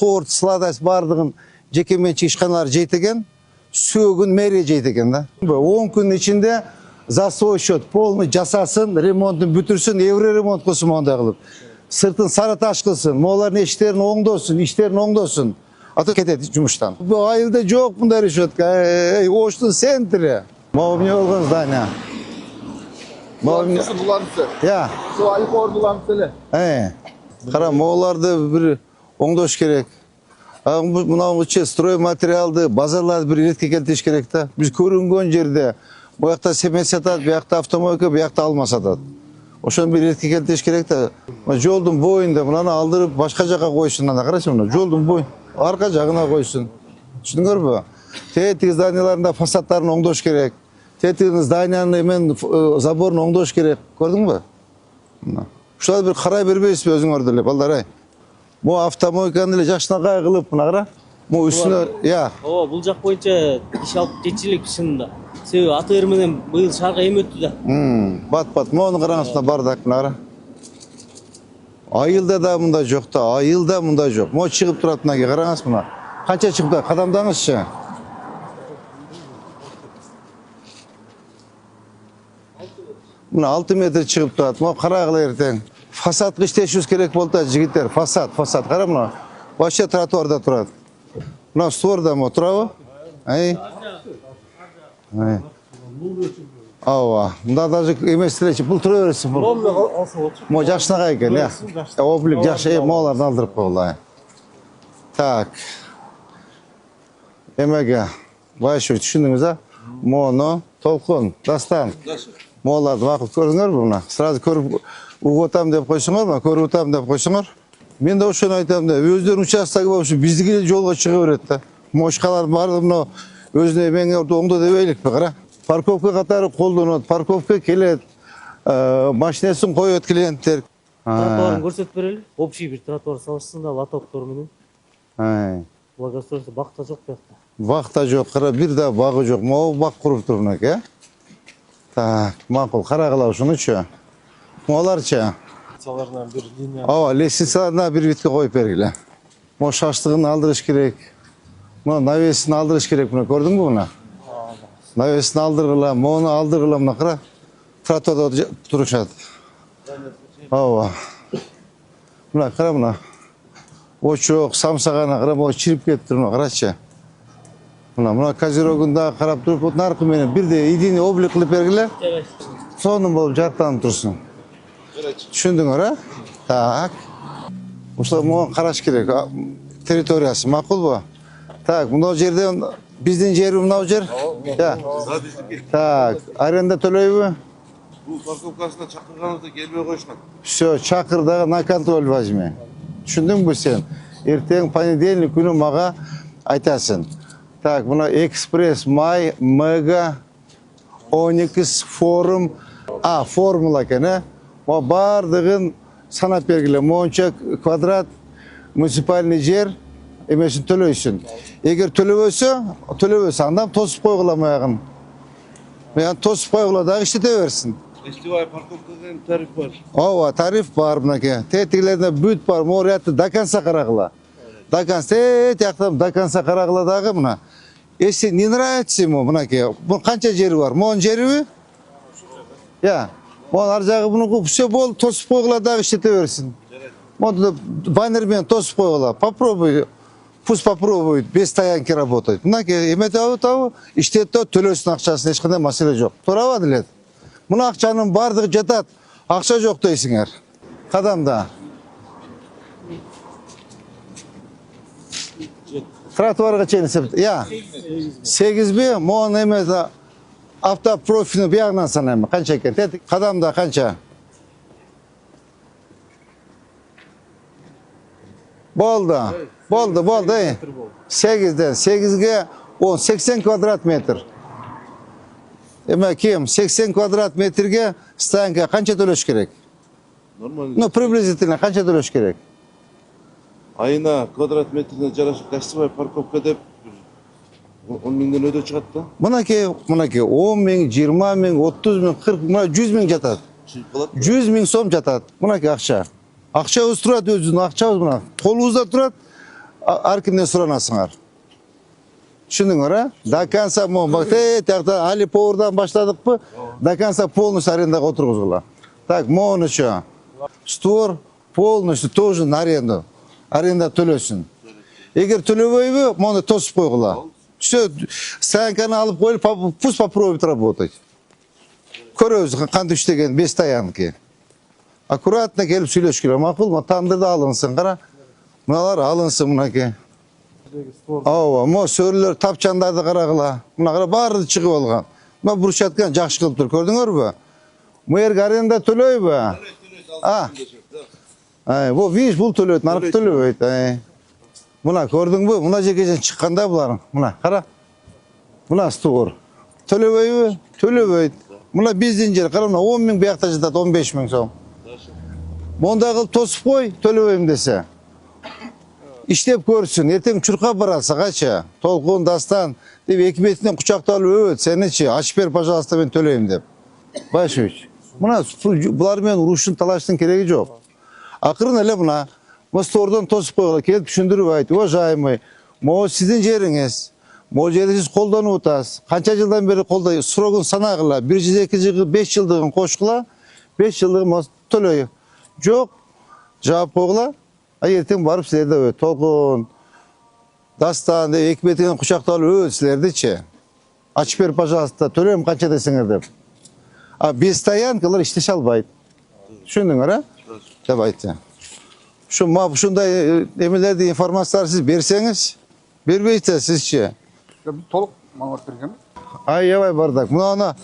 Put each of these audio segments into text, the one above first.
торт, сладость бардығын жекеменшік ишканалар жейт экен, сөөгүн мэрия жейт экен да. 10 күн ичинде за свой счет полный жасасын, ремонтун бүтүрсүн, евро ремонт кылсын мондай кылып. Сыртын сары таш кылсын, моолардын иштерин оңдосун. Аты кетет жумуштан. Бу айылда жок мындай решетка. Оштун центри. Могу эмне болгон здание. Я. Şu ayık ordulanıp ele. Кара, мооларды бир оңдош керек. Мына строй материалды, базарларды бир иретке келтириш керек да. Биз көрүнгөн жерде bu yakta semen satат, bu yakta avtomobil, bu yakta alma satат. Ошону бир иретке келтириш керек да. Жолдун боюнда мынаны алдырып башка жака койсун, ана карачы мына жолдун бою арка жагына койсун. Түшүндүңөрбү? Тетик зданияларында фасадтарын оңдош керек. Тетик зданияны мен заборун оңдош керек. Көрдүңбү? Ушуларды бир карай бербейсизби өзүңөр деле, балдар? Бу автомойканы эле жакшынакай кылып, мына кара. Бу үстүнө, я. Ооба, бул жак боюнча иш алып жетчилик чынында. Себеби атыр менен быйыл шарга эми өттү да. Бат-бат, мону караңыз, мына бардак, мына кара. Айылда да мындай жок да, айылда мындай жок. Мо чыгып турат, мына караңыз мына. Канча чыгып турат, кадамдаңызчы. Мына 6 метр чыгып турат. Мо карагыла эртең. Фасадка иштешибиз керек болду да, жигиттер. Фасад. Кара мына. Вообще тротуарда турат. Мына створда мо турабы? Ооба. Мында даже эмес элечи, бул тура бересиң бул. Мо жакшынакай экен, я. Облик жакшы, мооларды алдырып койгула. Так. Эмеге байшы түшүндүңүз а? Мону толкун, дастан. Мооларды макул көрүңөрбү мына? Сразу көрүп угуп атам деп койсоңор, көрүп атам деп койсоңор. Мен да ошону айтам да, өздөрүнүн участогу болуп, биздики эле жолго чыга берет да. Мошкалардын баардыгы мына өзүнө эмеңе оңдо дебейликпи, кара. Парковка катары колдонот, парковка келет, машинесин коет клиенттер. Тротуарын көрсөтүп берели. Общий бир тротуар салышсын да, лотоктор менен. Благоустройство бакта жок буякта. Бакта жок, кара, бир да багы жок. Могу бак куруп тур мынакей, э? Так, макул, карагыла ушунучу. Мооларчы? Лестницаларынан бир линия. Ооба, лестницаларына бир битке коюп бергиле. Мо шаштыгын алдырыш керек. Мына навесин алдырыш керек, мына көрдүңбү мына? Навесин алдыргыла, мону алдыргыла, мына кара. Тротуарда турушат. Ооба. Мына кара мына. Очок, самсагана кара, могу чирип кетиптир, мына карачы. Мына козерогунда карап туруп, вот наркы менен бирде единый облик кылып бергиле. Сонун болуп жаттанып турсун. Түшүндүңөр, а? Так. Ушул могу караш керек. Территориясы макулбу? Так, мына жерде биздин жерби мына жер? Так, аренда төлөйбү? Бул парковкасына чакырганыбызда келбей коюшкан. Всё, чакыр дагы на контроль возьми. Түшүндүңбү сен? Эртең понедельник күнү мага айтасың. Так, мына экспресс, май, мега, оникс, форум, формула экен, э? Мо бардыгын санап бергиле. Монча квадрат муниципальный жер эмесин төлөйсүн. Эгер төлөбөсө, анда тосуп койгула маягын. Мен тосуп койгула дагы иштете берсин. Гостевая парковка деген тариф бар. Ооба, тариф бар мынакей. Тетиглерде бүт бар, могу ятты до конца карагыла. До конца, тияктан до конца карагыла дагы мына. Если не нравится ему, мынакей, бул канча жери бар? Монун жериби? Я. Мон ар жагы мунуку все болду, тосуп койгула дагы иштете берсин. Монда баннермен тосуп койгула. Попробуй. Пусть попробует, без стоянки работать. Мынакей, эметебы, иштетип төлөсүн акчасын, эч кандай маселе жок. Туурабы делет? Мына акчанын бардыгы жатат. Акча жок дейсиңер. Кадамда. Тротуарга чейин эсептеп. Я. 8би, могу эме автопрофильный биягынан санайм. Канча экен? Кадамда канча? Болду. 8ден 8ге 80 квадрат метр. Эме кем 80 квадрат метрге стоянка канча төлөш керек? Нормально. Ну, приблизительно канча төлөш керек? Айына квадрат метрине жарашып гостевая парковка деп 10 миңден өтө чыгат да. Мынакей 10 миң, 20 миң, 30 миң, 40 миң, 100 миң жатат. 100 миң сом жатат. Мынакей акча. Акчабыз турат өзүнүн акчабыз мына. Колубузда турат. Arkimden soranasыңар. Düşündüңөр, ha? До конца бак, тақта Али Повардан баштадык бы? До конца полностью арендаға отырғызгыла. Так, моны что? Створ полностью тоже на аренду. Аренда төлөсүн. Егер төлөбөйбү, моны тосуп койгула. Все, станканы алып коюп, пусть попробует работать. Көрөбүз кантип иштеген бес таянки. Аккуратно келип сүйлөш керек. Макул, тандырды алынсын, кара. Мыналар алынсын мынаке. Ооба, мо сөрүлөр тапчандарды карагыла. Мына кара баары чыгып алган. Мына бурчаткан жакшы кылып тур, көрдүңөрбү? Мэрге аренда төлөйбү? Бу видишь, бул төлөйт, наркы төлөбөйт. Мына көрдүңбү? Мына жерге чыкканда булар. Мына кара. Мына стугур. Төлөбөйбү? Төлөбөйт. Мына биздин жер, кара, 10 миң биякта жатат, 15 миң сом. Мондай кылып тосуп кой, төлөбөйм десе. İşlep görsün, erteң çurka barasa kaça, Толкун, Дастан, деп эки бетинен кучакталып өбөт, сеничи, ачып бер, пожалуйста, мен төлөйм деп. Башевич, мына булар менен уруштун, талаштын кереги жок. Акырын эле мына, стордон тосуп койгула, келип түшүндүрүп айт, уважаемый, могу сиздин жериңиз, могу жерди сиз колдонуп атасыз, канча жылдан бери колдой, срогун санагыла, 1-2 жыл, 5 жылдыгын кошкула, 5 жылдыгын төлөй. Жок, жаап койгула. Эртең барып силерде өт. Толкун, Дастан деп эки бетинен кучакталып өт силердичи. Ачып бер, пожалуйста, төлөйм канча десеңер деп. Без стоянкалар иштеше албайт. Түшүндүңөр, а? Деп айтты. Ушундай эмелерди, информацияларды сиз берсеңиз, бербейсиз сизчи. Толук маалымат берген. Аябай бардак. Мына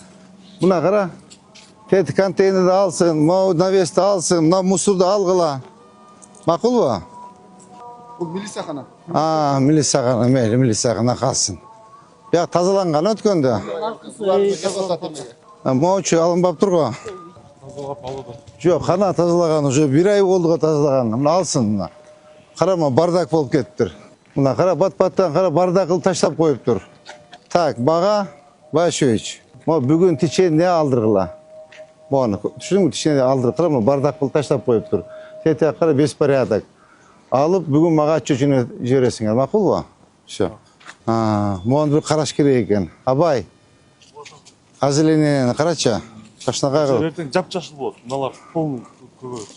кара. Тети контейнерди алсын, навести алсын, мына мусорду алгыла. Макулбу? Бул милицияхана. Милицияхана, мейли, милицияхана калсын. Бияк тазаланган өткөндө. Моочу алынбап турго. Тазалап алды. Жок, кана тазалаган уже 1 ай болду го тазалаган. Мына алсын мына. Карама, бардак болуп кетиптир. Мына кара, бат-баттан кара, бардак кылып таштап коюптур. Так, Бага Башевич. Бүгүн течение алдыргыла. Мону түшүндүңбү, течение алдыргыла, бардак кылып таштап коюптур. Тете кара беспорядок. Алып бүгүн мага ачуу жибересиңер, макулбу? Всё. Мону бир караш керек экен. Абай. Азелениени карачы. Кашнакай кылып. Эртең жапжашыл болот. Мыналар полный көгөт.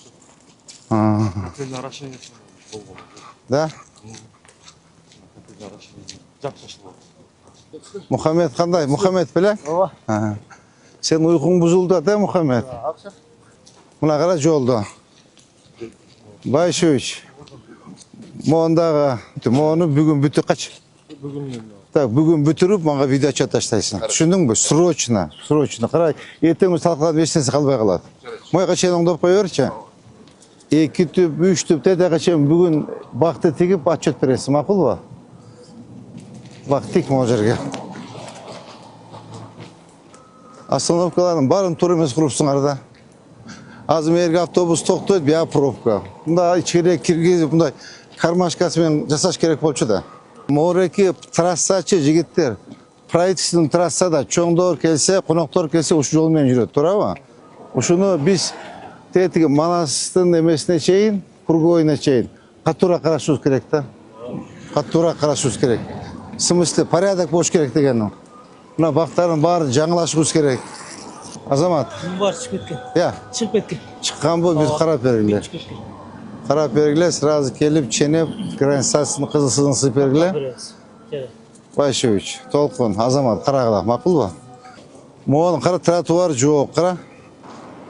Контейнер арашениясы болгон. Да? Контейнер арашениясы жапжашыл болот. Мухаммед кандай? Мухаммед беле? Ооба. Сен уйкуң бузулду да, Мухаммед? Мына кара жолдо. Башевич, мондагы, мону бүгүн бүтүп кач. Так, бүгүн бүтүрүп, мага видео таштайсың. Түшүндүңбү? Срочно. Кара, эртең талкаланып эч нерсе калбай калат. Мойга чейин оңдоп кое берчи. 2 түп, 3 түп, тетеге чейин бүгүн бакты тигип отчет бересиң, макулбу? Бак тик могу жерге. Остановкалардын баарын туура эмес курупсуңар да. Азыр мерге автобус токтойт, бия пробка. Мында ичкере киргизип, мындай кармашкасы менен жасаш керек болчу да. Мореки трассачы жигиттер. Правительственный трассада чоңдор келсе, коноктор келсе, ушу жол менен жүрөт, туурабы? Ушуну биз тетиги Манастын эмесине чейин, круговойуна чейин катуура карашыбыз керек да. Катуура карашыбыз керек. В смысле, порядок болуш керек дегеним. Мына бактардын баарын жаңылашыбыз керек. Азамат. Бар чыгып кеткен. Я. Чыгып кеткен. Чыккан бул, биз карап бергиле. Карап бергиле, сразу келип, ченеп, границасын кызылсызын сыйып бергиле. Башевич, Толкун, Азамат, карагыла, макулбу? Могунун кара тротуар жок, кара.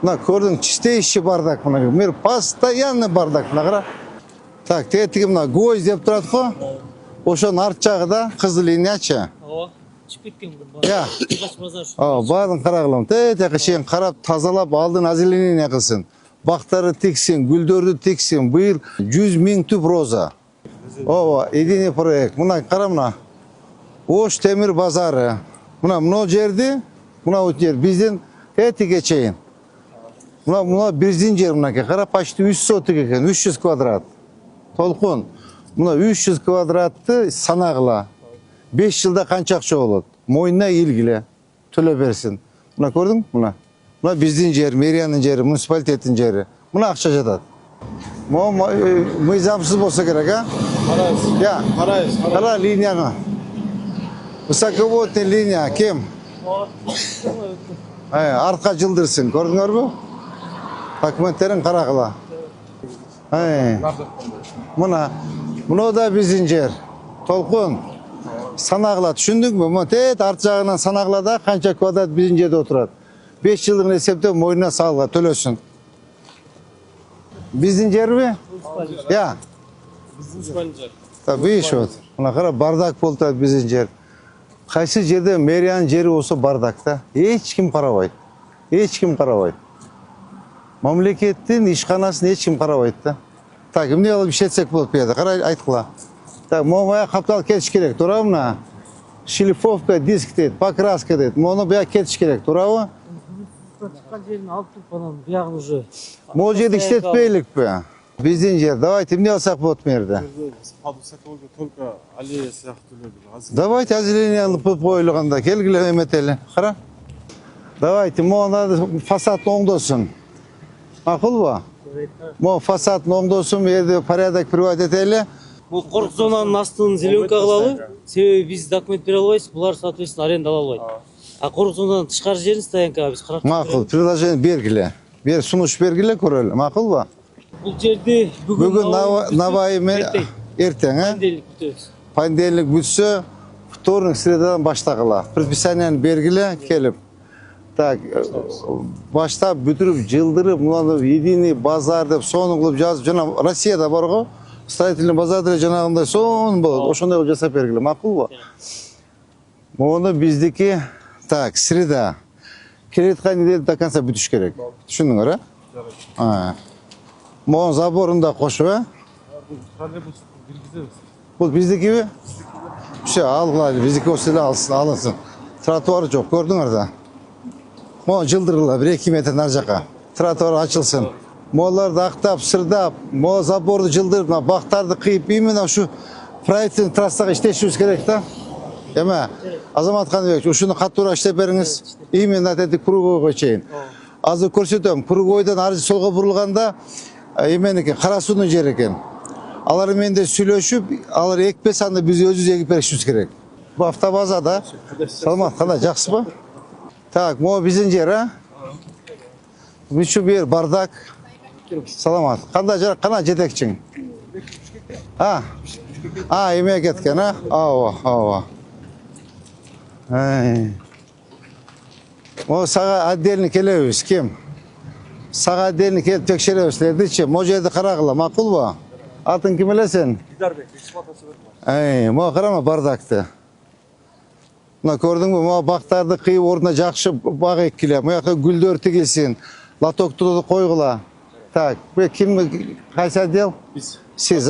Мына көрдүң, чистейший бардак мына. Мир постоянный бардак мына кара. Так, тетиги мына гвоздь деп турат го. Ошонун арт жагыда кызыл линиячы. Ооба. Чыгып кеткен бул. Я. Базар. Баарын карагылам. Тетеге чейин карап, тазалап, алдын озеленение кылсын. Бактары тиксин, гүлдөрдү тиксин. Быйыл 100 000 түп роза. Ооба, единый проект. Мына кара мына. Ош темир базары. Мына жерди, мына жер биздин тетиге чейин. Мына биздин жер мынаке. Кара, почти 3 соток экен, 300 квадрат. Толкун. Мына 300 квадратты санагыла. 5 жылда канча акча болот? Мойнуна илгиле. Төлөп берсин. Мына көрдүң? Мына биздин жер, мэриянын жери, муниципалитеттин жери. Мына акча жатат. мыйзамсыз болsa керек, а? Ya, kara linyаны. Высоковольтный линия кем? Артқа жылдырсын, көрдіңдер бі? Документтерін қарақыла. Мұны да біздің жер. Толқын. Санағыла, түшіндің бі? Мұны тет арт жағынан санағыла да қанша квадрат біздің жерде отырады. 5 жылдың есепте мойнына салға, төлөсін. Біздің жер бі? Я. Бейш от. Мұна қара бардак болды біздің жер. Қайсы жерде мэрияның жері осы бардакта. Ешкім қарабайды. Ешкім қарабайды. Мемлекеттің ишханасын ешкім қарабайды. Так, имне алып ішетсек болып беді. Қарай айтқыла. Так, моя қаптал кетіш керек. Тұра мұна? Шлифовка, диск дейді, покраска дейді. Моны бия кетіш керек. Тұра мұ? Шыққан жерін алып тұрып, анан бияғын уже. Мол жерді іштетпейлік бі. Біздің жер. Давайте, имне алсақ болып мерді. только аллея сияқты үледі. Давайте озеленение алып қойылғанда. Келгілі еметелі. Қара. Давайте, моны фасадын оңдосын. Ақыл ба? Мо фасадын оңдосын, ерді порядок приводить етелі. Бұл қорық зонаның астын зеленка қылалы. Себебі біз документ бере албайбыз, бұлар соответственно аренда ала албайт. А қорық зонаның тышқары жерін стоянкаға біз қарап. Мақұл, предложение бергілі. Сұныш бергілі көрелі. Мақұл ба? Бұл жерде бүгін Наваймен ертең, понедельник бүтөбүз. Понедельник бүтсө, вторник средадан баштағыла. Предписанияны бергілі келіп. Так, баштап бүтіріп, жылдырып, единый базар деп соны қылып жазып, жана Россияда бар ғой, строительный базарда жанағындай соны болады. Ошондай қылып жасап бергілі. Мақұл ба? Оны біздікі, так, среда. Келетқан неден до конца бүтіш керек. Түшіндің, ара? Моғын заборында қошу, Бұл біздікі бі? Алғылайды, біздікі осылы алынсын. Тротуары жоқ, көрдің орда? Моғын жылдырыла, 1-2 метр нар жаққа. Тротуары açılсын. Моғыларды ақтап, сырдап, моғы заборды жылдырып, бақтарды қиып, именно шу правительный трассаға іштешіміз керек та? Еме, Азамат Қаныбек, ушыны қаттыра іштеп беріңіз. Именно әтеті кругойға чейін. Азы көрсетем, кругойдан арыз солға бұрылғанда, еменекен, қарасудың жер екен. Алар менде сүйлөшүп, алар екпе санды біз өзіміз егіп берішіміз керек. Бұл автобазада. Саламат, қандай, жақсы ба? Так, мұғы біздің жер, Мүші бер, бардак. Саламат, қандай жетекчің? Еме кеткен, Ауа. О, саға отдельный келеміз, кем? Саға отдельный келіп текшеребіз, лердіче, мо жерді қарағыла, мақұл ба? Атын кім елесен? Дидарбек, эксплуатация бетма. Мо қарама бардакты. Мұна көрдің бі, мо бақтарды қиып орнына жақшы бақ еккіле, мо яқы гүлдөр тігілсін, латоктуды қойғыла. Так, кім, қайсы отдел? Сіз,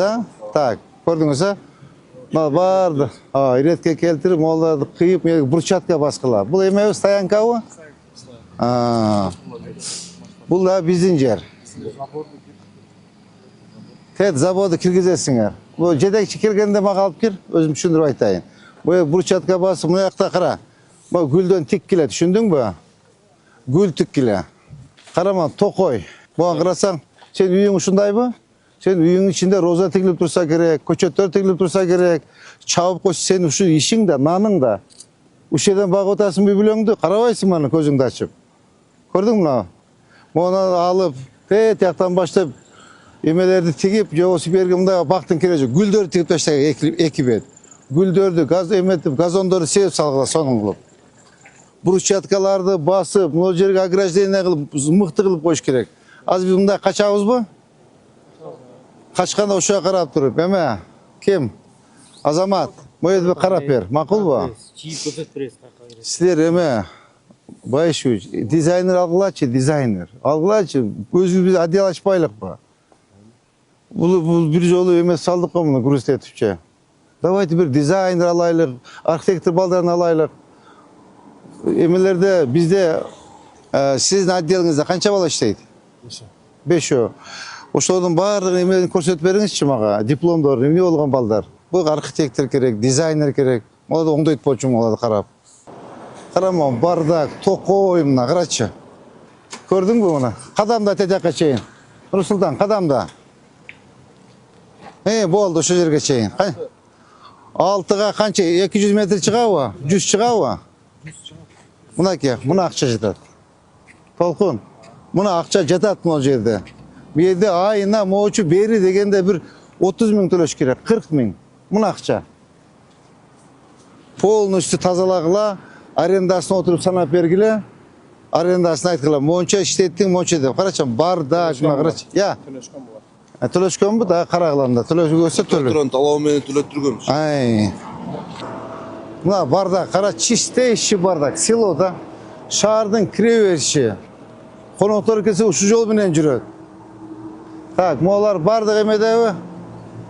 Так, көрдіңіз, барды. Иретке келтіріп, молдарды қиып, бұрчатқа басқыла. Бұл емеу стоянка о? Бұл да біздің жер. Тет, заводы кіргізесіңер. Бұл жетекші келгенде маға алып кер, өзім түшіндіріп айтайын. Бұл бұрчатқа басы, мұны яқта қара. Бұл гүлден тік келе, түшіндің бі? Гүл тік келе. Қараман, тоқой. Бұған қарасаң, сен үйің ұшындай бі? Сен үйің ішінде роза тігіліп тұрса керек, көчеттер тігіліп тұрса керек, чауып қойсы сен ұшы ішің да, наның да. Үшеден бағы отасын бүйбіліңді, қарабайсың маны көзіңді ашып. Көрдің мұна? Мұны алып, яқтан баштап, емелерді тігіп, жоғысы бергімді бақтың кережі, гүлдер тігіп таштағы екіп еді. Гүлдерді, газондарды сеіп салғыла соның қылып. Брусчаткаларды басып, мұны жерге ограждение қылып, мықты қылып қойш керек. Аз біз мұнда қачауыз ба? Қашқанда ұшыға қарап тұрып, әме, кем? Азамат, мұйеді қарап бер, мақұл ба? Чиіп көсет бересіз қаққа кересіз. Сіздер, әме, байшуч, дизайнер алғылачы, дизайнер. Алғылачы, өзіміз отдел ашпайлық ба? Бұл бір жолы емес салдық қой мұны күрістетіпше. Давайте бір дизайнер алайлық, архитектор балдарын алайлық. Емелерде бізде сіздің отделіңізде қанша бала іштейді? 5. Ошолардың барлығын емелерін көрсетіп беріңізші маға, дипломдор, емне болған балдар. Бұл архитектор керек, дизайнер керек. Оларды оңдойт болчым оларды қарап. Қарамам, бардак, тоқой мұна, қарачы. Көрдің бі мұны? Қадамда тетеққа чейін. Нұрсұлтан, қадамда. Болду ошол жерге чейин. 6га канча 200 метр чыгабы? 100 чыгабы? Мынакей, мына акча жатат. Толкун. Мына акча жатат могу жерде. Бу жерде айына моочу бери дегенде бир 30 миң төлөш керек, 40 миң. Мына акча. Полностью тазалагыла, арендасын отуруп санап бергиле. Арендасын айткыла, монча иштеттиң, монча деп. Карачы, бардак, мына карачы. Я. Төлөшкөнбү да карагыланда. Төлөшкөнсө төлөп. Туран талоо менен төлөттүргөнбүз. Мына бардак, кара, чистейший бардак. Селода шаардын кире бериши. Коноктор келсе ушул жол менен жүрөт. Так, могулар бардык эмедеби?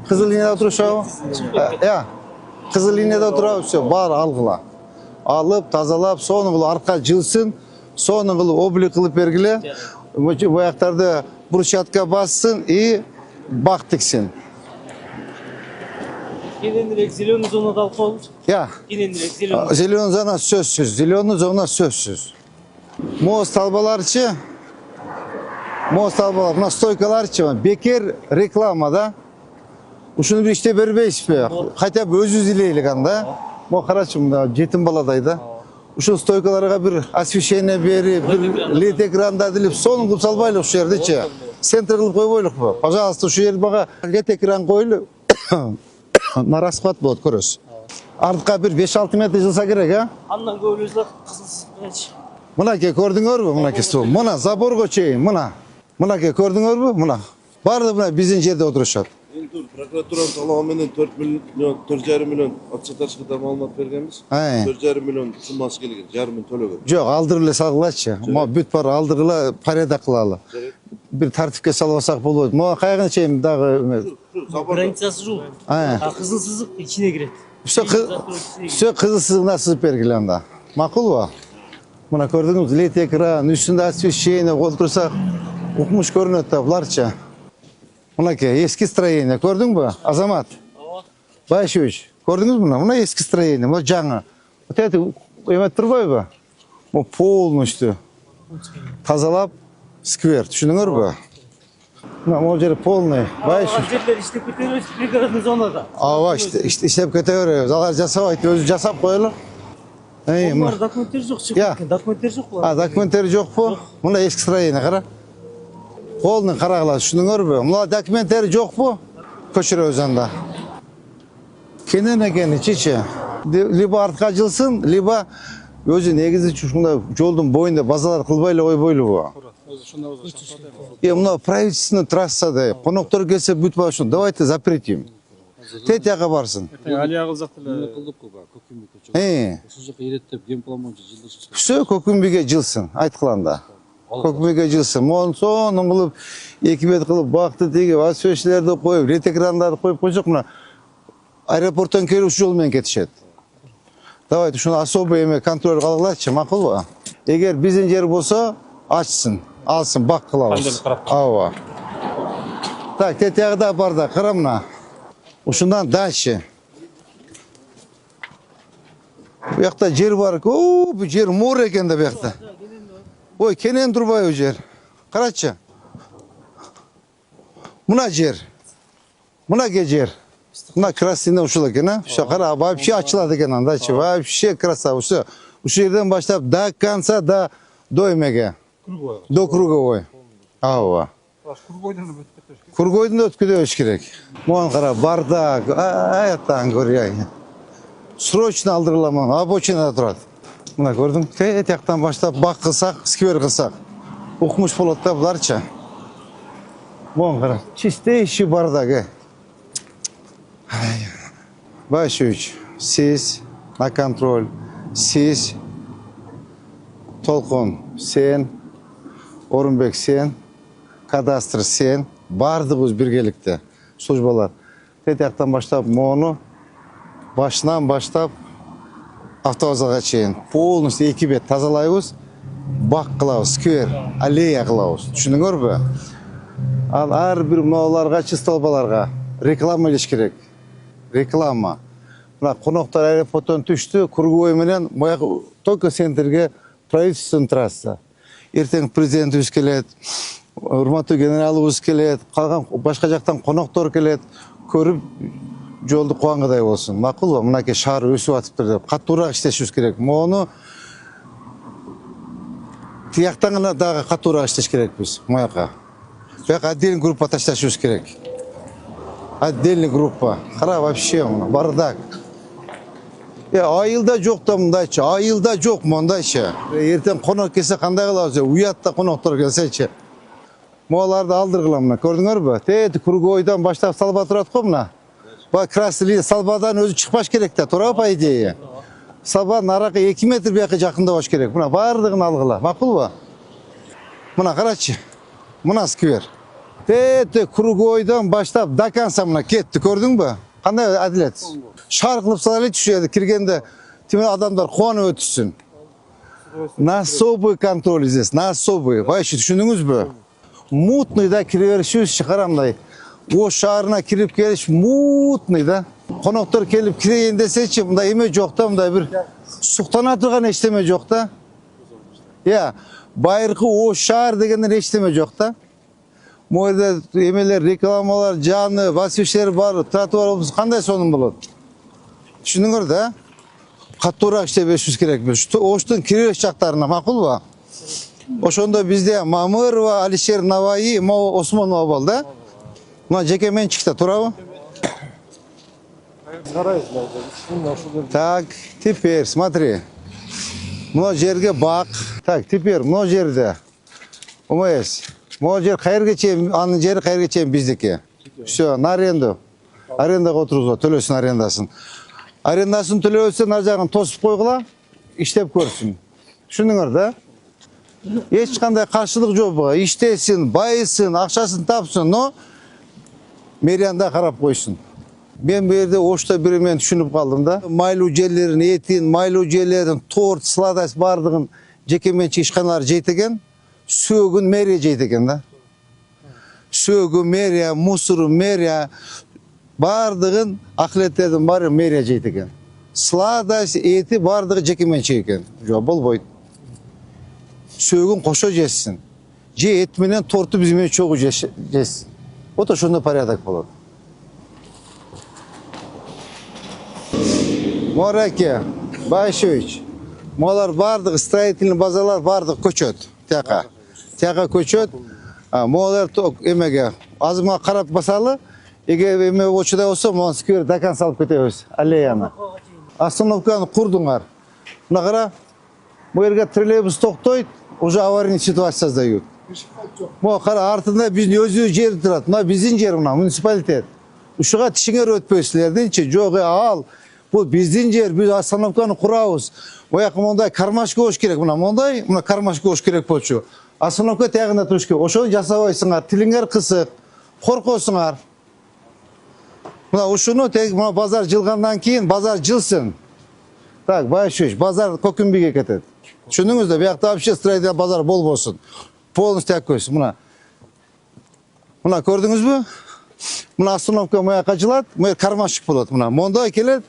Кызыл линияда турушабы? Кызыл линияда турабы, все, баары алгыла. Алып, тазалап, сонун кылып арка жылсын, сонун кылып облик кылып бергиле. Бояктарды брусчатка бассын и бак тиксин. Кененирээк зеленый зонада алып коелучу. Кененирээк зеленый. Зеленый зона сөзсүз, зеленый зона сөзсүз. Мост талбаларчы, мына стойкаларчы, бекер реклама да. Ушуну бир иште бербейсизби? Хотя бы өзүбүз илейлик анда. Могу карачы, мына жетим баладай да. Ушул стойкаларга бир освещение берип, бир лед экрандар делип, сонун кылып салбайлы ушул жердечи. Центр кылып койбойлукпу? Пожалуйста, ушул жерде мага лед экран койлу. На расхват болот, көрөсүз. Артка бир 5-6 метр жылса керек, Андан көп эле кызылсыз. Мынакей көрдүңөрбү? Мынакей суу. Мына заборго чейин, мына. Мынакей көрдүңөрбү? Мына. Баардыгы мына биздин жерде отурушат. Прокуратуранын талоо менен 4 миллион, 4,5 миллион отчеташкада маалымат бергенбиз. 4,5 миллион суммасы келген, жарым миң төлөгөн. Жок, алдырып эле салгылачы. Мо бүт бар алдыргыла, порядок кылалы. Бир тартипке салбасак болбойт. Могу кайгына чейин дагы Границасы жок. Кызыл сызык ичине кирет. Все кызыл сызыгына сызып бергиле анда. Макулбу? Мына көрдүңүз, лед экран, үстүндө освещение отурсак, укмуш көрүнөт да буларчы. Мынакей эски строение, көрдүңбү? Азамат. Байшевич, көрдүңүзбү мына? Мына эски строение, мына жаңы. Вот это эмет турбайбы? Бу полностью тазалап сквер, түшүнүңөрбү? Мына могу жер полный. Байшевич. Жерлер иштеп кетебиз, пригородный зонада. Иштеп кете беребиз. Алар жасабайт, өзү жасап коелу. Мына документтер жок, документтер жок булар. Документтери жокпу? Мына эски строение кара. Полный карагыла, түшүнүңөрбү? Мына документтери жокпу? Көчүрөбүз анда. Кенен экени чичи. Либо артка жылсын, либо өзү негизи ушундай жолдун боюнда базалар кылбай эле койбойлубу? Мына правительственный трассада коноктор келсе бүтпөй ушун. Давайте запретим. Тетяга барсын. Алия кылсак деле кылдыкпы Көкүмбү көчөгө. Ушул жака иреттеп генплан боюнча жылдышып. Все Көкүмбүгө жылсын, айткыланда. Көкүмбүгө жылсын. Монун сонун кылып, 2 бет кылып, бакты тегип, освещениелерди коюп, лед экрандарды коюп койсок, мына аэропорттон келип ушул жол менен кетишет. Давайте ушуну особый эме контроль кылгылачы, макулбу? Эгер биздин жер болсо, ачсын, алсын, бак кылабыз. Ооба. Так, тетягыда бар да, кара мына. Ушундан дальше. Бу жакта жер бар. Бу жер море экен да бу жакта. Ой, кенен турбайбы жер. Карачы. Мына жер. Мына жер. Мына красина ушул экен, Все, кара, вообще ачылат экен андачы. Вообще красава. Все. Ушул жерден баштап до конца, до эмеге. До круговой. Ооба. Кургойдун өткү өтүш керек. Могун кара, бардак, аяттан көрөй. Срочно алдырыламан, обочинада турат. Мына көрдүң, тияктан баштап бак кылсак, сквер кылсак. Укмуш болот да буларчы. Могун кара, чистейший бардак. Байшевич, сиз на контроль, сиз Толкун, сен, Орунбек, сен, кадастр, сен, бардыгыбыз биргеликте, службалар. Тияктан баштап мону башынан баштап автовокзалга чейин полностью 2 бет тазалайбыз, бак кылабыз, сквер, аллея кылабыз. Түшүнүңөрбү? Ал ар бир мыналарга, чистолбаларга реклама илиш керек. Реклама. Мына коноктор аэропорттон түштү, круговой менен мояк только центрге правительственный трасса. Эртең президентибиз келет, урматтуу генералыбыз келет, калган башка жактан коноктор келет. көрүп жолду кубангыдай болсун. Макулбу? Мынакей шаар өсүп атыптыр деп катуураак иштешибиз керек. Мону тияктан гана дагы катуураак иштеш керекпиз. Мояка. Бияка отдельный группа ташташыбыз керек. Отдельный группа. Кара вообще бардак. Айылда жок да мындайчы, айылда жок мондайчы. Эртең конок келсе кандай кылабыз? Уятта коноктор келсечи. Моаларды алдыргыла мына, көрдүңөрбү? Тети кругойдон баштап салба турат го мына. Ба красный салбадан өзү чыкпаш керек да, туурабы по идее? Салба наракы 2 метр бияка жакындабаш керек. Мына бардыгын алгыла. Макулбу? Мына карачы. Мына сквер. Тети кругойдон баштап даканса мына кетти, көрдүңбү? Кандай адилет? Шар кылып салайлы түшөдү. Киргенде тиме адамдар кубанып өтүшсүн. На особый контроль здесь, на особый. Вообще түшүндүңүзбү? Мутный да кире беришибиз чыкарамдай. О шаарына кирип келиш мутный да. Коноктор келип кирейин десечи, мындай эме жок да, мындай бир суктана турган эчтеме жок да. Байыркы о шаар дегенден эчтеме жок да. Моерде эмелер, рекламалар, жаны, басыштар бар, тротуар кандай сонун болот? Түшүндүңөр да? Катуураак иштеп беришибиз керекпиз. Оштун кире жактарына, макулбу? Ошондо бизде Мамырова, Алишер Наваи, Осмонова бол да? Мына жеке менчикте турабы? Так, теперь смотри. Мына жерге бак. Так, теперь мына жерде. ОМС. Мына жер кайерге чейин, анын жери кайерге чейин биздики. Всё, на аренду. Арендага отургузо, төлөсүн арендасын. Арендасын төлөбөсө, ар жагын тосуп койгула, иштеп көрсүн. Түшүндүңөр да? Эч кандай каршылык жок буга. Иштесин, байысын, акчасын тапсын, но мэриянда карап койсун. Мен бу жерде Ошто бир мен түшүнүп калдым да. Майлуу жерлерин, этин, майлуу жерлерин, торт, сладость бардыгын жеке менчик ишканалар жейт экен. Сөөгүн мэрия жейт экен да. Сөөгү мэрия, мусору мэрия, бардыгын акылеттердин баары мэрия жейт экен. Сладость, эти бардыгы жеке менчик экен. Жок, болбойт. Сөөгүн кошо жесин. Же эт менен торту биз менен чогуу жесин. Вот ошондой порядок болот. Мораке, Байшевич, молар бардыгы строительный базалар бардыгы көчөт. Тияка көчөт. Молар эмеге азымга карап басалы. Эгер эме очудай болсо, могу сквер дакан салып кетебиз, аллеяны. Остановканы курдуңар. Мына кара, бу жерге троллейбус токтойт, уже аварийный ситуация создают. Могу кара, артында биздин өзү жер турат. Мына биздин жер, мына муниципалитет. Ушуга тишиңер өтпөйсүлөрдүнчү, жок, ал. Бул биздин жер, биз остановканы курабыз. Ояка мондай кармашка болуш керек, мына кармашка болуш керек болчу. Остановка тягында туруш керек. Ошону жасабайсыңар, тилиңер кысык, коркосуңар. Мына ушуну тег базар жылгандан кийин базар жылсын. Так, Байшевич, базар Көкүмбийге кетет. Түшүндүңүз да, биякта вообще строительный базар болбосун. Полностью ак койсун, мына. Мына көрдүңүзбү? Мына остановка мояка жылат, моя кармашык болот, мына. Мондай келет,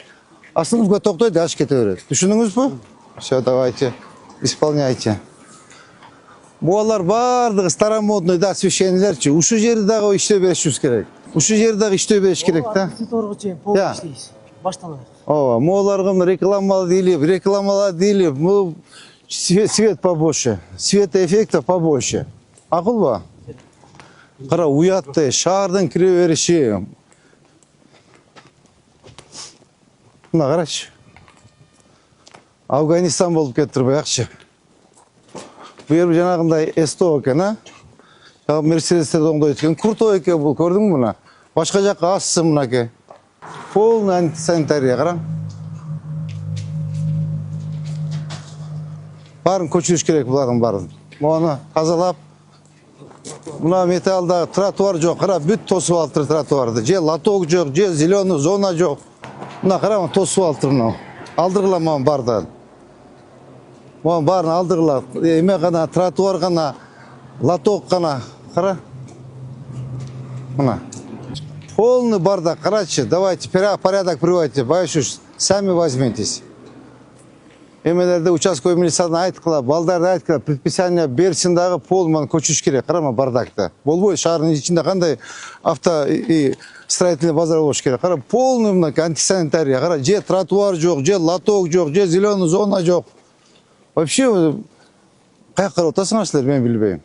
остановка токтойт, аш кете берет. Түшүндүңүзбү? Всё, давайте, исполняйте. Буалар бардыгы старомодный да священнийлерчи. Ушу жерди дагы иштөө беришибиз керек. Ушу жерди дагы иштөө бериш керек да. Торго чейин полный иштейбиз. Баштан аяк. Ооба, моаларга рекламалар дейли, бул свет побольше, светоэффектов побольше. Акылбы? Кара, уятты, шаардын кире бериши. Мына карачы. Афганистан болуп кетиптир буякчы. Бу жер жанагындай эсто экен, а? Мерседестерди оңдойт экен. Крутой экен бул, көрдүңбү мына? Башка жакка ассын мынаке. Полный антисанитария, кара. Барын көчүрүш керек булардын баарын. Мону тазалап, мына металлда тротуар жок, кара, бүт тосуп алыптыр тротуарды. Же лоток жок, же зеленый зона жок. Мына кара, тосуп алыптыр мына. Алдыргыла мына баардан. Мына баарын алдыргыла. Эме гана, тротуар гана, лоток гана, кара. Мына. Полный бардак, карачы. Давайте порядок приводите. Байшуш, сами возьмитесь. Emelerde участковый милициядан айткыла, балдарды айткыла, предписание берсин дагы полман көчүш керек, карама бардакта. Болбой шаардын ичинде кандай авто и строительный базар болуш керек. Кара полный мына антисанитария, кара же тротуар жок, же лоток жок, же зеленый зона жок. Вообще каяка карап атасыңар силер, мен билбейм.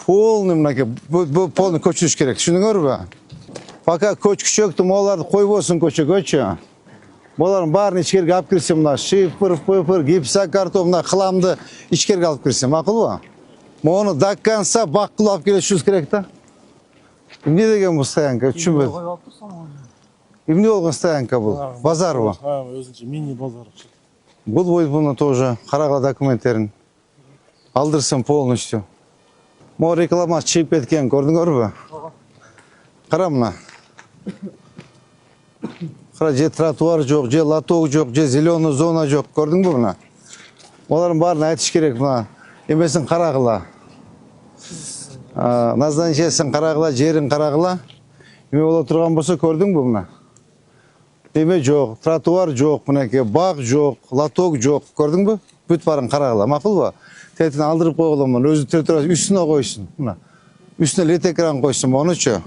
Полный мына полный көчүш керек. Түшүндүңөрбү? Пока көчкүчөктү моларды койбосун көчөгөчү. Боларын барын ичкерге алып кирсе, мына шифр, пыпыр, гипса, картон, мына кыламды ичкерге алып кирсе, макулбу? Мону дакканса баккылып алып келишибиз керек да. Эмне деген бул стоянка? Түшүнбөдүм. Эмне болгон стоянка бул? Базарбы? Өзүнчө мини базар. Бул буну тоже карагыла документтерин. Алдырсын полностью. Могу рекламасы чыгып кеткен, көрдүңөрбү? Кара мына. Кара же тротуар жок, же лоток жок, же зеленый зона жок, көрдүңбү мына? Олардын баарын айтыш керек мына. Эмесин карагыла. Назначениесин карагыла, жерин карагыла. Эме боло турган болсо көрдүңбү мына? Эме жок, тротуар жок, мынакей бак жок, лоток жок, көрдүңбү? Бүт баарын карагыла, макулбу? Тетин алдырып койгула мына, өзү территориясы үстүнө койсун, мына. Үстүнө лед экран койсун, монучу.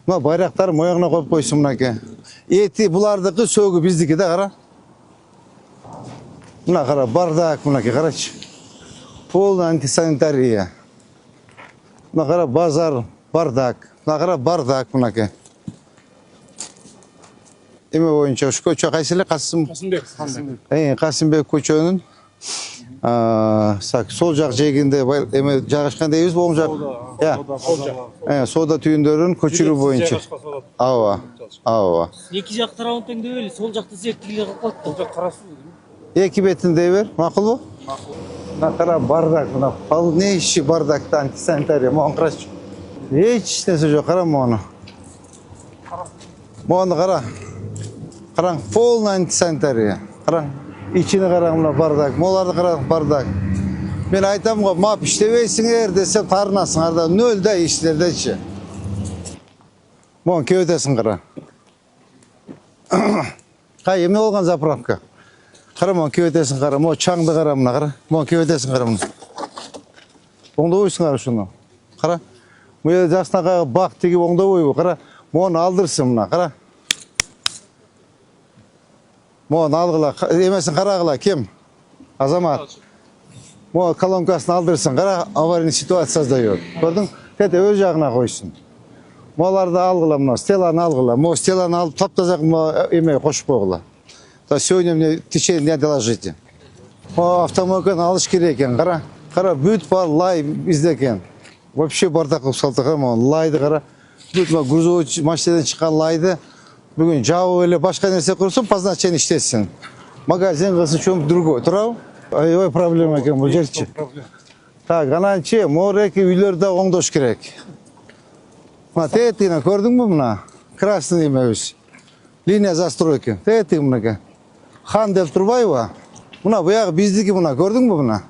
Мына байрактар моягына коюп койсун мынакей. Эти булардыкы, сөгү биздики да, кара. Мына кара, бардак мынакей, карачы. Полный антисанитария. Мына кара, базар, бардак. Мына кара, бардак мынакей. Эме боюнча ушу көчө кайсы эле? Касымбек. Касымбек көчөнүн сол жак жээгинде эме жайгашкан дейбиз, оң жак. Соода түйүндөрүн көчүрүү боюнча. Ооба. Эки жак тарабын теңдеп эле, сол жакта зерттелге калып калат. Сол жак карасыз. Эки бетин дей бер, макулбу? Мына кара, бардак, мына полнейший бардакта антисанитария, могу карачы. Эч нерсе жок, кара мону. Мону кара. Караң, полный антисанитария. Караң, ичини караң, мына бардак, моларды караң, бардак. Мен айтам го, мап иштебейсиңер десем тарынасыңар да, нөл да иштердечи. Мону кебетесиң кара. Кай, эмне болгон заправка? Кара, мону кебетесиң кара, мону чаңды кара, мына кара. Мону кебетесиң кара, мына. Оңдобойсуңар ушуну. Кара. Мына жаксынакай бак тигип оңдобойбу? Кара. Мону алдырсын мына, кара. Мону алгыла, эмесин карагыла, ким? Азамат. Мону колонкасын алдырсын, кара, аварийный ситуация создает. Көрдүң? Тете өз жагына койсун. Моларды алгыла, мына стеланы алгыла. Мо стеланы алып таптазак эме кошуп койгула. Да сегодня мне в течение дня доложите. Автомойканы алыш керек экен, кара. Кара, бүт бар лай бизде экен. Вообще бардак кылып салдык, мону лайды кара. Бүт грузовой машинадан чыккан лайды бүгүн жабып эле башка нерсе курсун, по назначению иштетсин. Магазин кылсын, чөм другой. Туурабы? Аябай проблема экен бул жерчи. Так, ананчы мореки үйлөрдө оңдош керек. Мына тетигине көрдүңбү мына? Красный эмебиз. Линия застройки. Тетиги мынакей. Хан деп турбайбы? Мына буягы биздики, мына көрдүңбү мына?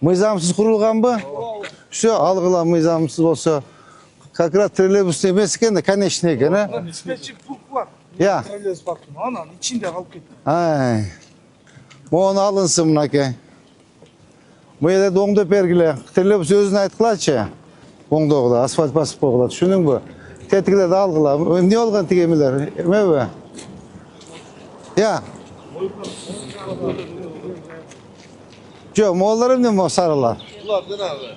Мыйзамсыз курулганбы? Все, алгыла мыйзамсыз болсо. Как раз троллейбус эмес экен да, конечный экен, а? Диспетчер пункт бар. Я. Троллейбус бактын, анан ичинде калып кетти. Ай. Мону алынсын мынакей. Бу жерде оңдоп бергиле. Троллейбус өзүн айткылачы. Оңдогула, асфальт басып койгула, түшүндүңбү? Тетигилерди алгыла. Эмне болгон тиги эмелер? Эмеби? Я. Жок, могулар эмне мо сарылар? Булар жанагы.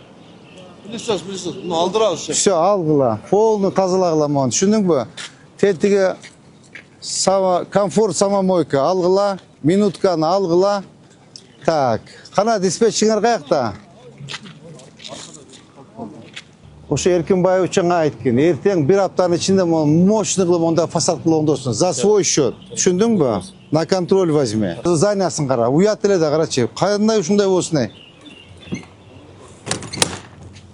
Билесиз, муну алдырабыз. Все, алгыла. Полный тазалагыла мону, түшүндүңбү? Тетиги комфорт самомойка алгыла, минутканы алгыла. Так, кана диспетчиңер каякта? Ошо Эркинбаев чаңа айткан. Эртең бир аптанын ичинде мощный кылып монда фасад кылып оңдосун. За свой счет. Түшүндүңбү? На контроль возьми. Зданясын кара. Уят эле да карачы. Кандай ушундай болсун ай?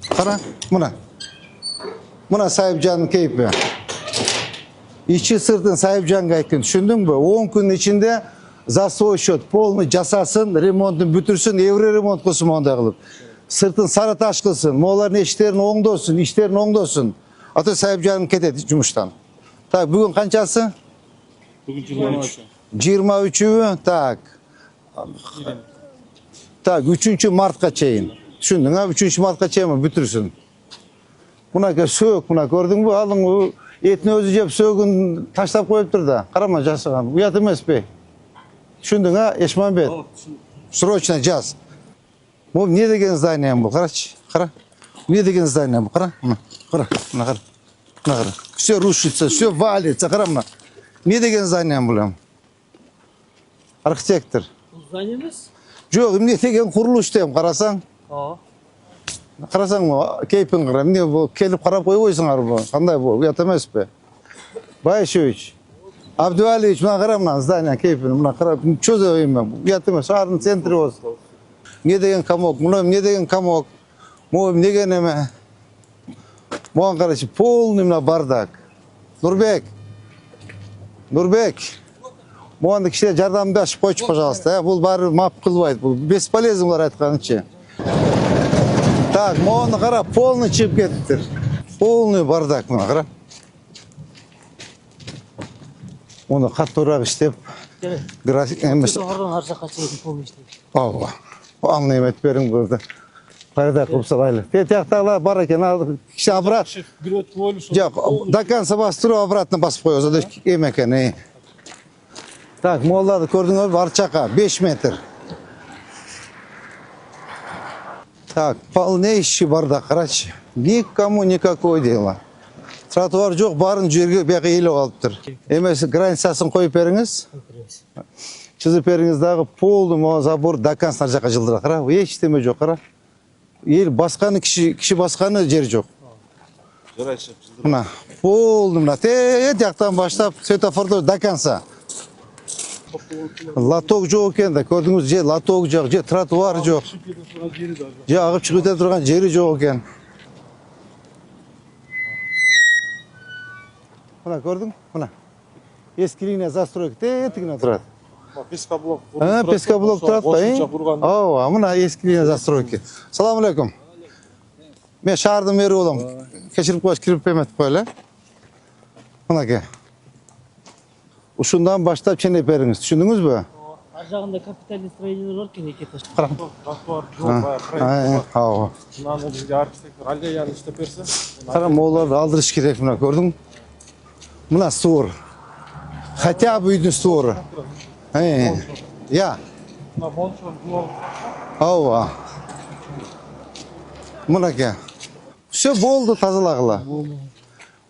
Кара, мына. Мына Сайыпжандын кейпи. Ичи сыртын Сайыпжанга айткан. Түшүндүңбү? 10 күнүн ичинде за свой счет полный жасасын, ремонтун бүтүрсүн, евро ремонт кылсын мондай кылып. Сыртын сары таш кылсын, моолардын иштерин оңдосун. Ата Сайыпжан кетет жумуштан. Так, бүгүн канчасы? Бүгүн 23. 23-үбү? Так. Tak 3 martga çeyin. Düşündün ha 3 martga çeyin bütürsün. Buna söök buna gördün mü? Alın o etini özü jep söөгün taşlap koyuptur da. Karama жасаган. Uyat emes be. Düşündün ha Eşmanbet. Срочно жаз. Bu ne деген здание bu? Karaç. Kara. Ne деген здание bu? Kara. Kara. Kara. Kara. Все рушится, все валится. Kara mı? Ne деген здание bu lan? Arxitektor. Бул здание эмес? Жоқ, эмне деген курулуш дейм, карасаң. Карасаң, кейпин кара. Эмне бул келип карап койбойсуңар бу? Кандай бул? Уят эмеспи? Байшевич. Абдуалиевич, мына кара мына здание кейпин, мына кара. Чё за имя? Уят эмес, шаардын центри болсун. Не деген комок, мына эмне деген комок? Могу эмне деген эме? Моган карачы, полный мына бардак. Нурбек. Нурбек. Моган кишилер жардамды ашып койчу, пожалуйста. Бул баары мап кылбайт, бул бесполезный булар айтканычы. Так, моганы кара, полный чыгып кетиптир. Полный бардак мына кара. Оны каттуураак иштеп, график эмес. Ордон ар жакка чейин полный иштейт. Ооба. Ал немет бериң булду. Пайда кылып салайлы. Тияктагылар бар экен, ал киши обрат. Жок, до конца бастырып обратно басып коёбуз. Ада эме экен. Так, молларды көрдүңөрбү? Арчака 5 метр. Так, полнейший бардак, карачы. Никому никакой дела. Тротуар жок, барын жерге бияка элеп алыптыр. Эмеси границасын коюп бериңиз. Чызып бериңиз дагы полный могу забор до конца жака жылдыра. Кара, эчтеме жок, кара. Эл басканы киши басканы жер жок. Жарайчы. Мына полный мына тияктан баштап светофордо до конца. Лоток жок экен да, көрдүңүз, же лоток жок, же тротуар жок. Же агып чыгып кете турган жери жок экен. Мына көрдүң? Мына. Эски линия застройка тетигине турат. Пескоблок. Пескоблок турат да, Ооба, мына эски линия застройки. Салам алейкум. Мен шаардын мэри болом. Кечирип коюш, кирип эметип коелу. Мынакей. Ушундан баштап ченеп бериңиз, түшүндүңүзбү? Ар жагында капитальный строениялар бар экен, эки этаж. Тротуар жок, баягы. Ооба. Мынаны бизге архитектор аллеяны иштеп берсе. Кара, могуларды алдырыш керек, мына көрдүң? Мына створ. Хотя бы үйдүн створу. Я. Мына мончон жок. Ооба. Мынакей. Все болду, тазалагыла.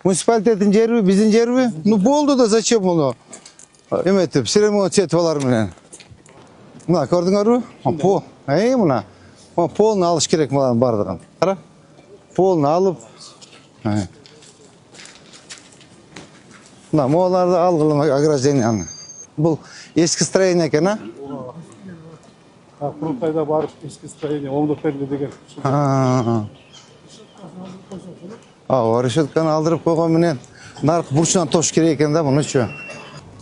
Муниципалитеттин жерби, биздин жерби? Ну болду да зачем муну? Эметип, сиремонтчетип менен. Мына көрдүңөрбү? Пол. Мына. Полный алыш керек мына бардыгын. Кара. Полный алып. Мына могуларды алгыла огражденияны. Бул эски строение экен, а? Курултайда барып эски строение оңдоп берди деген. Решетканы алдырып койгон менен наркы бурчунан тош керек экен да мунучу.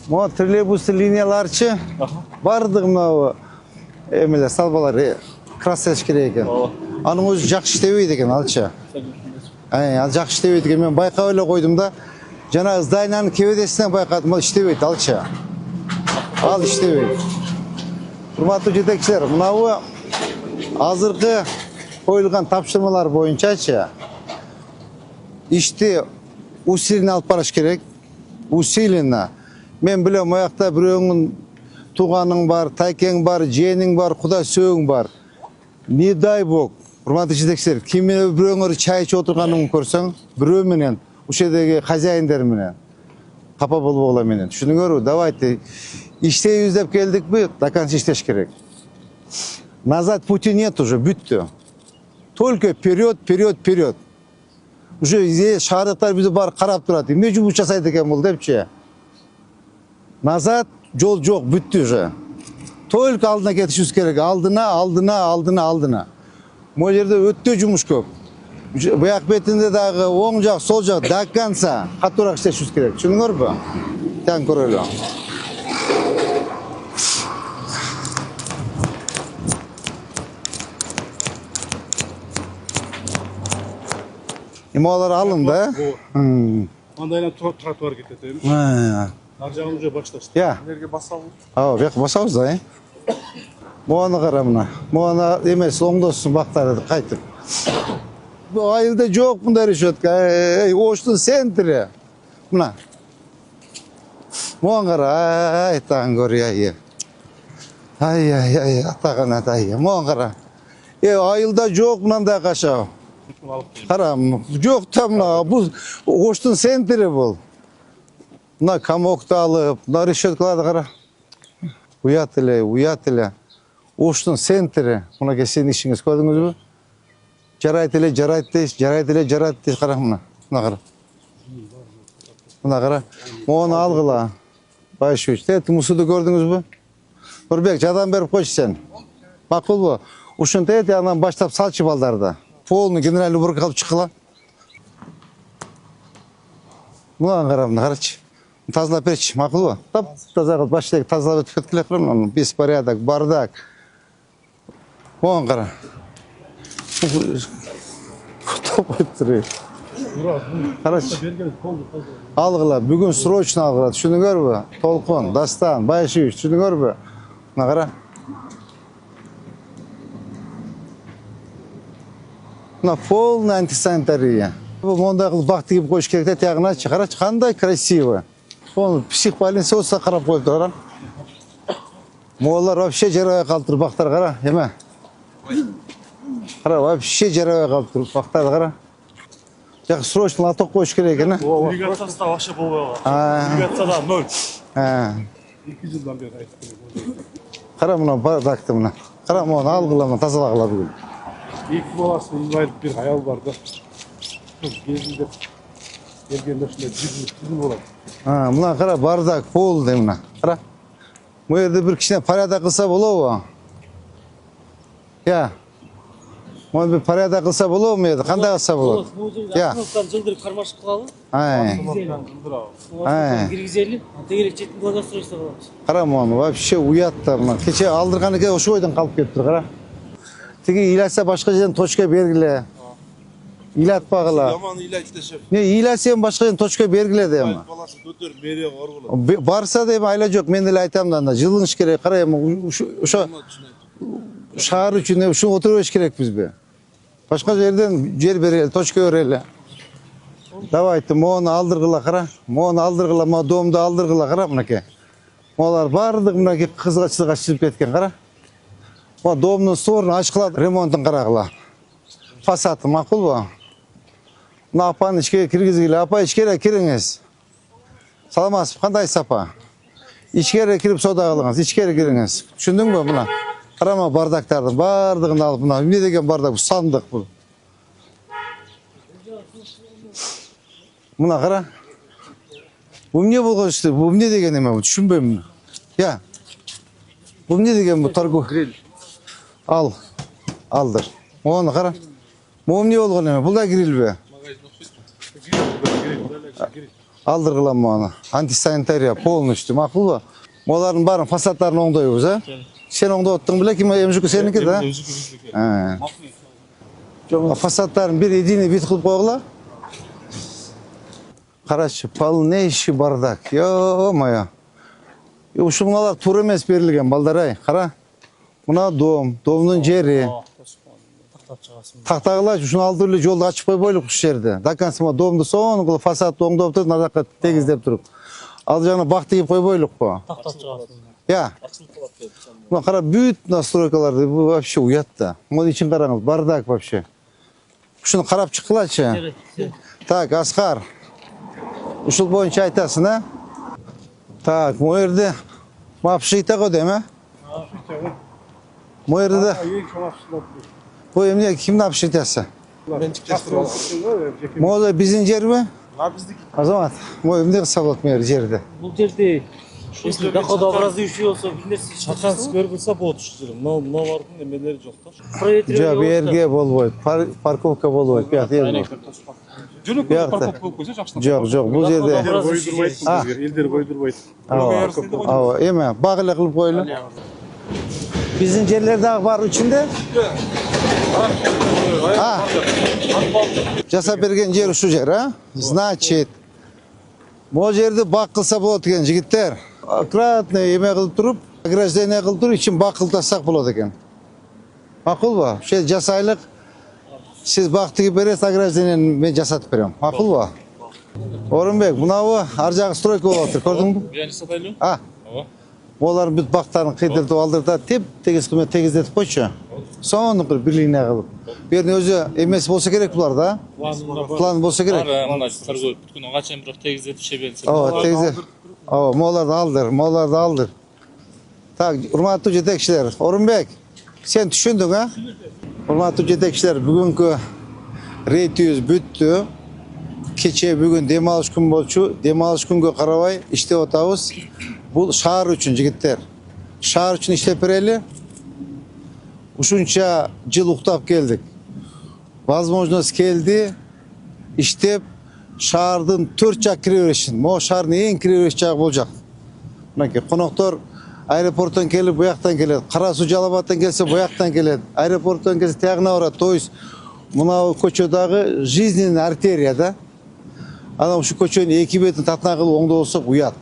Могу троллейбустун линияларчы бардыгы мына эмелер салбалар красилеш керек экен. Анын өзү жакшы иштебейт экен алчы. Ал жакшы иштебейт экен, мен байкап эле койдум да. Жана зданиянын кебедесинен байкадым, ал иштебейт алчы. Ал иштебейт. Урматтуу жетекчилер, мынабу азыркы коюлган тапшырмалар боюнчачы ишти усиленно алып барыш керек. Усиленно. Мен билем, оякта бирөөңүн тууганың бар, тайкең бар, жээниң бар, куда сөөң бар. Не дай бог, урматтуу жетекчилер, кимге бирөөңөр чай ичип отурганын көрсөң, бирөө менен, ушул жердеги хозяиндер менен, капа болбогула менен. Түшүнүңөрбү? Давайте иштейбиз деп келдикпи, до конца иштеш керек. Назад пути нет уже, бүттү. Только вперед, вперед, вперед. Уже шаардыктар бизди бар карап турат. Эмне жумуш жасайт экен бул депчи. Назад жол жок, бүттү уже. Только алдына кетишибиз керек. Алдына. Могу жерде өтө жумуш көп. Буяк бетинде дагы оң жак, сол жак до конца каттуураак иштешибиз керек. Түшүндүңөрбү? Тең көрөлү. Ималар алын да. Андайдан тротуар кетет эми. Ар жагын уже башташты. Я. Энерге басабыз. Бияка басабыз да. Moğanı qara mına. Moğana emes oңдоссун baqtardı qaytып. Bu ayılda жоқ bunday решетка. Оштун сентри. Mına. Moğan qara. Ay tağın görüyor ya. Ay atağın atay. Moğan qara. Ayılda жоқ mınандай qaşağı. Qaram. Жоқ ta mına. Bu oштун sentri bul. Mına kamokta alıp, mına решеткаларды qara. Uyat ile. Oштун sentri. Mına kesin işiniz gördünüz mü? Jarayt ile qara mına. Mına qara. Mına qara. Moğanı algıla. Başuç. Musudu gördünüz mü? Nurbek жадан берip koş sen. Makul bu. Uşun teyit yandan başlap salçı baldarda. Polunu general Luburg alıp çıkıla. Mına qara mına qaraç. Тазалап берчи, макул бу? Таза кылып баштайык, тазалап өтүп кеткиле кырам. Бес порядок, бардак. Оң кара. Топойт туруп. Карачы. Алгыла, бүгүн срочно алгыла. Түшүнүңөрбү? Толкун, Дастан, Байшевич, түшүнүңөрбү? Мына кара. Мына полный антисанитария. Бу мондай кылып бак тигип коюш керек да, тиягына карачы, кандай красиво. Onu psixbolinsya olsa qarab qo'yib turgan. Mo'g'ullar вообще jarabay qolib turib vaqtlar qara, yema. Qara, вообще jarabay qolib turib vaqtlar qara. Yo'q, срочно лоток qo'yish kerak ekan. Irrigatsiyasida вообще bo'lmaydi. Irrigatsiyada 0. Ha. 2 yildan beri aytib keldim. Qara buni bardakdi buni. Qara buni alg'ilama, tozalaqla bugun. İlk bolası invalid bir hayal vardı. Gezildi. Gelgende şunday düzgün bo'ladi. Ha, buna qara bardak, pol demna. Qara. Bu yerda bir kishina parada qilsa bo'lavi. Ya. Mana bir parada qilsa bo'lavmi edi? Qanday qilsa bo'ladi? Ya. Жылдырып кармашып кылалы. Киргизели, тегерек четін благоустройство кыламыз. Qara mana вообще uyatda buna. Kecha aldırgan ekan, o'sha oydan qolib ketdi, qara. Tegi ilatsa boshqa yerdan tochka belgile. İlatpagıla. Yaman ilaç da şef. Ne ilatsen başqa yerdan tochka belgile deymi? Balası götür, meriye qargıla. Barsa deymi, ayla жоқ, men de aytamdan da. Жылыныш керек, qarayım. O'sha shahar uchun shu o'tirish kerak bizga. Boshqa yerdan yer bereli, tochka bereli. Давайте, mo'ni aldırgıla qara. Mo'ni aldırgıla, ma domda aldırgıla qara bunaka. Mo'lar bardıq bunaka qizg'achlik chiqib ketgan qara. Ma domning so'rini ochqiladi, remontini qarag'ila. Fasatı ma'qul bu. Mına apani ichkariga kirgizgili. Apa, ichkariga kiringiz. Salamasiz, qandaysiz apa? Ichkariga kirib savdo qiling'iz, ichkariga kiringiz. Tushundingmi buni? Qarama bardaklarni bardig'ini olib, buni nima degan bardak, bu sandiq bu. Buna qara. Bu ne bo'lgan işte? Bu ne degan nima bu? Tushunmayman. Ya. Bu ne degan bu торгов? Al. Aldır. Onu qara. Bu ne bo'lgan nima? Bu da grill be. Aldırgılan onu. Antisanitariya polностью. Ma'qul bu. Mo'larning barini fasadlarini o'ngdaymiz, ha? Sen o'ngda o'tding bile kim emjuku seniki da? Ha. Jo'q, fasadlarni bir edini bit qilib qo'yinglar. Qarachi, полнейший бардак. Yo-moyo. Uşu bunalar tur emas berilgan, baldaray. Qara. Buna domning jeri. Taqtagılar şunu aldırılı yolda açıp koyboylik bu yerde. Dakansıma domdu son qılıp fasadni o'ngdab turib, nazaqa tegizlep turib. Al jana baq tegib koyboylik bu. Тақтап шығасың. Ya. Buna qara büyük настройкаларды bu вообще uyatda. Bunun için qarаңыз, bardak вообще. Şunu qarab chiqqilachi. Tak, Asqar. Usul boyunca aytasın ha? Tak, bu yerde mapşıyta koydum ha? Bu yerde de bu emniyet kim ne yapışıytası? Bu bizim yer mi? O zaman bu emniyet sablatmıyor yerde. Бұл жерде если доходообразующий болса бір нәрсе Шақан сквер болса болады шу жер. Мына бардың немелері жоқ та. Жоқ, берге болбойт. Парковка болбойт. Бияқ ел бұл. Жүрек парковка болып қойса жақсы. Жоқ, бұл жерде. Елдер бойдырмайды. Ава, еме, бағылы қылып қойылы. Bizim yerlerde var içinde. Ha. Jasa bergen yer şu yer ha. Значит, bu yerde bak kılsa болады ekan jigitler. Akkuratно yemek qilib turib, Ограждение кылдыр, için bakıltasak болады eкен. Makul bu. Şey jasaylık. Siz baktığı beresiz ограждениені ben жасатып берем. Makul bu. Орынбек, мынау ар жағы стройка болып отыр, көрдің бе? Yani sataylı. А, олар бүт бақтарын қидыртып алдырды, теп тегіздетіп қойшы. Соны бір линия қылып. Берін өзі емес болса керек бұлар да. План болса керек. Мына торговый бүткін оңачен бірақ тегіздетіп шебенсі. Ооба, тегізет. Ооба, моларды алдыр. Так, урматтуу жетекчилер, Орынбек, сен түшүндүң, а? Урматтуу жетекчилер, бүгүнкү рейтибиз бүттү. Кече бүгүн дем алыш күн болчу. Дем алыш күнгө карабай иштеп атабыз. Бул шаар үчүн жигиттер. Шаар үчүн иштеп берели. Ушунча жыл уктап келдик. Возможность келди. Иштеп шаардын 4 жак кире беришин. Могу шаардын эң кире бериш жагы болжак. Мынакей коноктор аэропорттон келип буяктан келет. Кара Суу Жалал-Абадтан келсе буяктан келет. Аэропорттон келсе тягына барат. То есть мына көчөдөгү жизненный артерия да. Анан ушу көчөнүн эки бетин татына кылып оңдо болсок уят.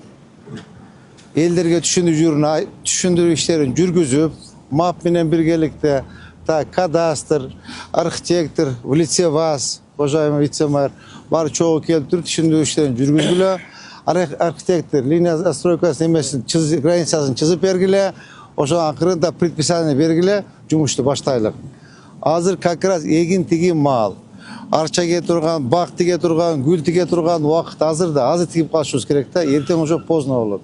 Элдерге түшүндүрүү иштерин жүргүзүп, МАП менен биргеликте кадастр, архитектор, в лице вас, уважаемый вице-мэр, баары чогуу келип туруп түшүндүрүү иштерин жүргүзгүлө. Архитектор линия застройкасын эмесин границасын чызып бергиле. Ошо акырында предписание бергиле, жумушту баштайлык. Азыр как раз эгин тигин маал. Арча кете турган, бак тиге турган, гүл тиге турган убакыт азырда. Азыр тигип калышыбыз керек да, эртең уже поздно болот.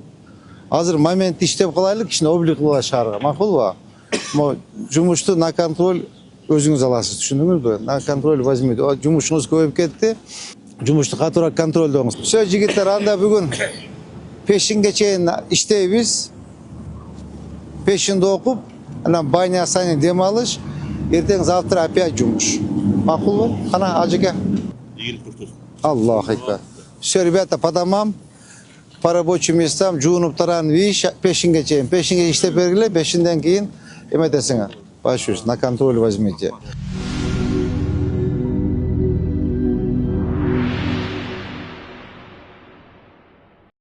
Азыр момент иштеп калайлык, кичине облик кылалы шаарга. Макулбу? Мо жумушту на контроль өзүңүз аласыз, түшүндүңүзбү? На контроль возьмите. Жумушуңуз көбөйүп кетти. Жумушту катуураак контролдоңуз. Все жигиттер, анда бүгүн пешинге чейин иштейбиз. Пешинди окуп, анан баня сани дем алыш, эртең завтра опять жумуш. Макулбу? Кана ажыке. Аллаху акбар. Все, ребята, по домам, по рабочим местам, жуунуп таран виш, пешинге чейин. Пешинге иштеп бергиле, пешинден кийин эметесиңер. Башуш, на контроль возьмите.